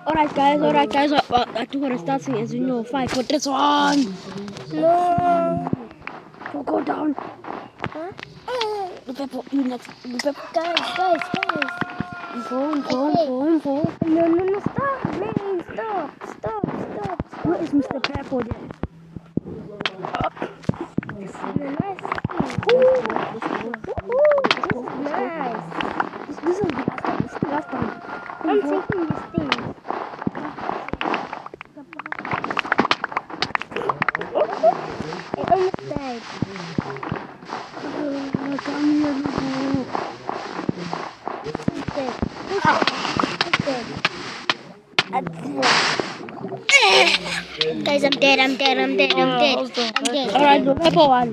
Alright guys, I do want to start saying as you know, 5 for this one. No. Don't go down. Huh? The pepper, you next. The pepper. Guys. Info. No, stop, man. Stop. Where is Mr. Pepper then? This is nice. Nice. This is the last time. This is the last time. I'm taking this thing. I almost died. Come here, no. Who's dead? Guys, I'm dead. Alright, the pepper one.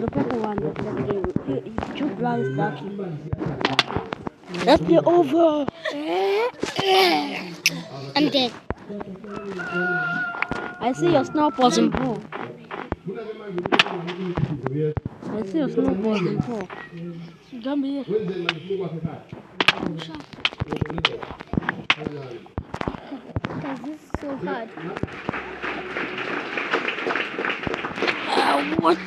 You blind lucky. Let's be over. I'm dead. I see your snowballs in pool. Jump here. Guys, this is so hard. What?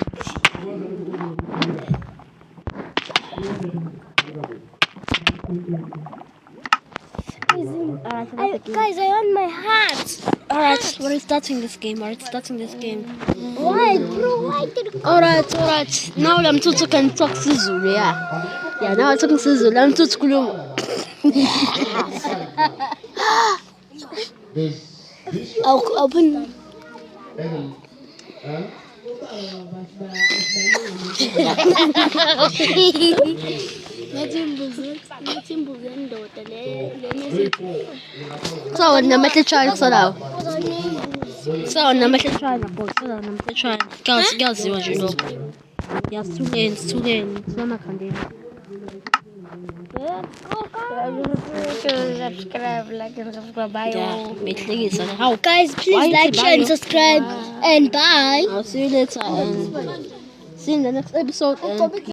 Guys, I want my hat. Alright, we're starting this game. Why, bro? Why did you Alright. Now I'm too can talk Sizulu, yeah. Yeah, now I'm talking Sizulu. I'm too school. I'll open. So, na metal try so now. So, na metal try na boy. So, na metal try. Girls, what you know. Yeah, two lanes. So, na can Subscribe, like, and subscribe. Bye. yeah, make things how. Guys, please like, share, and subscribe. And bye. I'll see you later and see you in the next episode. And